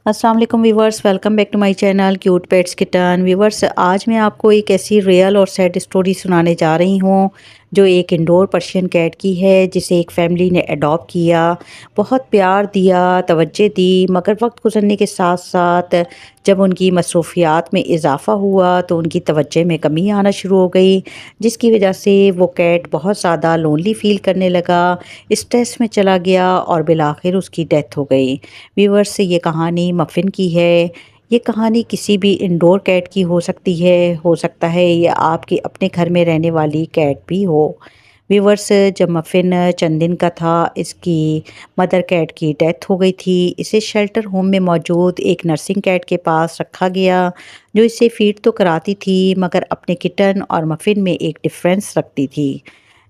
अस्सलाम वालेकुम viewers, welcome back to my channel cute pets kitten. Viewers, आज मैं आपको एक ऐसी रियल और सैड स्टोरी सुनाने जा रही हूँ जो एक इंडोर पर्शियन कैट की है जिसे एक फैमिली ने अडॉप्ट किया। बहुत प्यार दिया, तवज्जो दी, मगर वक्त गुजरने के साथ साथ जब उनकी मसरूफियात में इजाफ़ा हुआ तो उनकी तवज्जो में कमी आना शुरू हो गई, जिसकी वजह से वो कैट बहुत ज़्यादा लोनली फ़ील करने लगा, स्ट्रेस में चला गया और बिलाखिर उसकी डेथ हो गई। व्यूवर्स, से ये कहानी मफ़िन की है। ये कहानी किसी भी इंडोर कैट की हो सकती है, हो सकता है ये आपके अपने घर में रहने वाली कैट भी हो। व्यूवर्स, जब मफ़िन चंद दिन का था, इसकी मदर कैट की डेथ हो गई थी। इसे शेल्टर होम में मौजूद एक नर्सिंग कैट के पास रखा गया, जो इसे फ़ीड तो कराती थी मगर अपने किटन और मफ़िन में एक डिफरेंस रखती थी।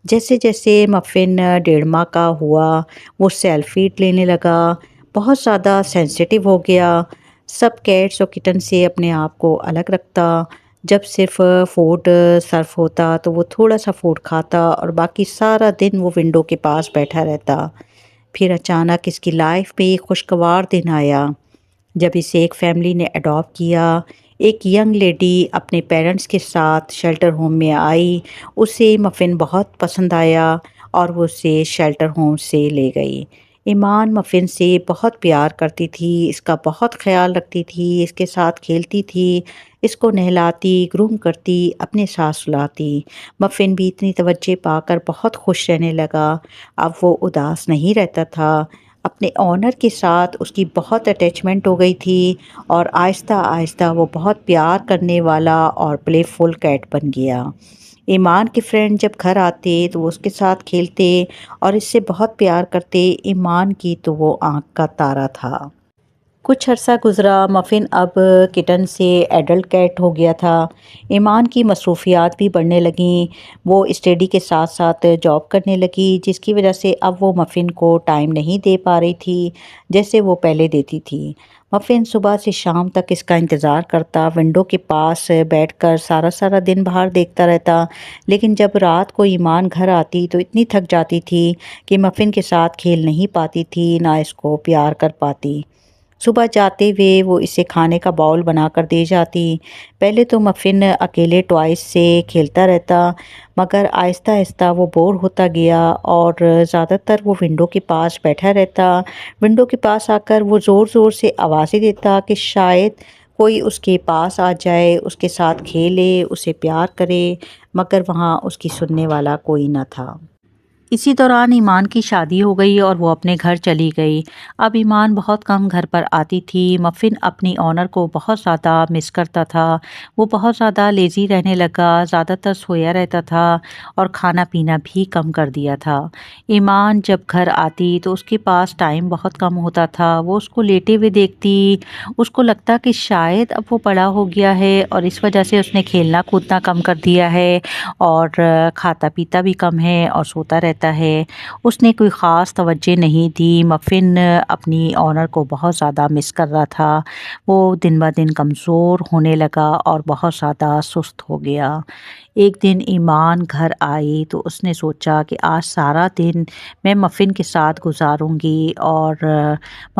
जैसे जैसे मफ़िन 1.5 माह का हुआ, वो सेल्फ फीड लेने लगा, बहुत ज़्यादा सेंसिटिव हो गया। सब कैट्स और किटन से अपने आप को अलग रखता। जब सिर्फ फूड सर्व होता तो वो थोड़ा सा फूड खाता और बाकी सारा दिन वो विंडो के पास बैठा रहता। फिर अचानक इसकी लाइफ में एक खुशगवार दिन आया जब इसे एक फैमिली ने अडॉप्ट किया। एक यंग लेडी अपने पेरेंट्स के साथ शेल्टर होम में आई। उसे मफ़िन बहुत पसंद आया और वो उसे शेल्टर होम से ले गई। ईमान मफ़िन से बहुत प्यार करती थी, इसका बहुत ख्याल रखती थी, इसके साथ खेलती थी, इसको नहलाती, ग्रूम करती, अपने साथ सुलाती। मफ़िन भी इतनी तवज्जो पाकर बहुत खुश रहने लगा। अब वो उदास नहीं रहता था। अपने ओनर के साथ उसकी बहुत अटैचमेंट हो गई थी और आहिस्ता आहिस्ता वो बहुत प्यार करने वाला और प्लेफुल कैट बन गया। ईमान के फ्रेंड जब घर आते तो वो उसके साथ खेलते और इससे बहुत प्यार करते। ईमान की तो वो आँख का तारा था। कुछ अरसा गुज़रा, मफ़िन अब किटन से एडल्ट कैट हो गया था। ईमान की मसरूफ़ियात भी बढ़ने लगीं। वो स्टडी के साथ साथ जॉब करने लगी, जिसकी वजह से अब वो मफ़िन को टाइम नहीं दे पा रही थी जैसे वो पहले देती थी। मफ़िन सुबह से शाम तक इसका इंतज़ार करता, विंडो के पास बैठकर सारा सारा दिन बाहर देखता रहता। लेकिन जब रात को ईमान घर आती तो इतनी थक जाती थी कि मफ़िन के साथ खेल नहीं पाती थी, ना इसको प्यार कर पाती। सुबह जाते हुए वो इसे खाने का बाउल बनाकर दे जाती। पहले तो मफ़िन अकेले टॉयज़ से खेलता रहता, मगर आहिस्ता आहिस्ता वो बोर होता गया और ज़्यादातर वो विंडो के पास बैठा रहता। विंडो के पास आकर वो ज़ोर ज़ोर से आवाज़ें देता कि शायद कोई उसके पास आ जाए, उसके साथ खेले, उसे प्यार करे, मगर वहाँ उसकी सुनने वाला कोई न था। इसी दौरान ईमान की शादी हो गई और वो अपने घर चली गई। अब ईमान बहुत कम घर पर आती थी। मफ़िन अपनी ऑनर को बहुत ज़्यादा मिस करता था। वो बहुत ज़्यादा लेज़ी रहने लगा, ज़्यादातर सोया रहता था और खाना पीना भी कम कर दिया था। ईमान जब घर आती तो उसके पास टाइम बहुत कम होता था। वो उसको लेटे हुए देखती, उसको लगता कि शायद अब वो बड़ा हो गया है और इस वजह से उसने खेलना कूदना कम कर दिया है और खाता पीता भी कम है और सोता रहता है। उसने कोई ख़ास तवज्जो नहीं दी। मफ़िन अपनी ऑनर को बहुत ज़्यादा मिस कर रहा था। वो दिन ब दिन कमज़ोर होने लगा और बहुत ज़्यादा सुस्त हो गया। एक दिन ईमान घर आई तो उसने सोचा कि आज सारा दिन मैं मफ़िन के साथ गुजारूंगी और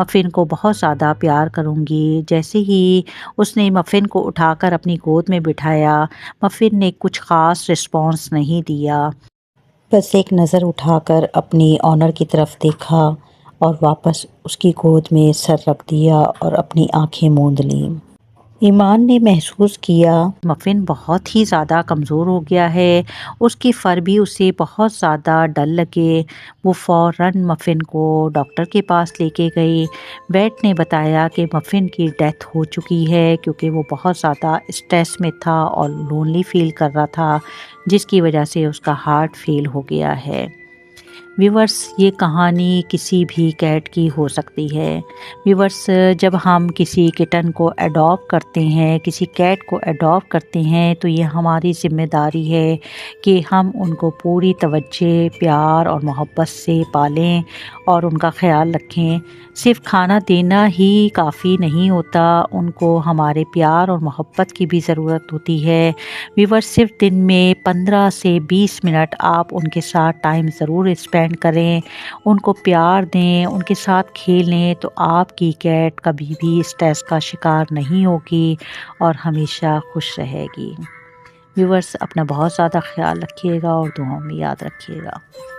मफ़िन को बहुत ज़्यादा प्यार करूंगी। जैसे ही उसने मफ़िन को उठाकर अपनी गोद में बिठाया, मफ़िन ने कुछ ख़ास रिस्पॉन्स नहीं दिया। बस एक नज़र उठाकर अपनी ऑनर की तरफ देखा और वापस उसकी गोद में सर रख दिया और अपनी आंखें मूंद लीं। ईमान ने महसूस किया मफ़िन बहुत ही ज़्यादा कमज़ोर हो गया है। उसकी फ़र भी उसे बहुत ज़्यादा डल लगे। वो फ़ौरन मफ़िन को डॉक्टर के पास लेके गई। वेट ने बताया कि मफ़िन की डेथ हो चुकी है क्योंकि वो बहुत ज़्यादा स्ट्रेस में था और लोनली फ़ील कर रहा था, जिसकी वजह से उसका हार्ट फेल हो गया है। व्यूवर्स, ये कहानी किसी भी कैट की हो सकती है। व्यूवर्स, जब हम किसी किटन को अडॉप्ट करते हैं, किसी कैट को अडॉप्ट करते हैं, तो ये हमारी ज़िम्मेदारी है कि हम उनको पूरी तवज्जो, प्यार और मोहब्बत से पालें और उनका ख़्याल रखें। सिर्फ़ खाना देना ही काफ़ी नहीं होता, उनको हमारे प्यार और मोहब्बत की भी ज़रूरत होती है। व्यूवर्स, सिर्फ दिन में 15 से 20 मिनट आप उनके साथ टाइम ज़रूर स्पेंड اسپینڈ کریں، ان کو پیار دیں، ان کے ساتھ کھیلیں، تو آپ کی کیٹ کبھی بھی اسٹریس کا شکار نہیں ہوگی اور ہمیشہ خوش رہے گی۔ ویورز، اپنا بہت زیادہ خیال رکھیے گا اور دعاؤں میں یاد رکھیے گا۔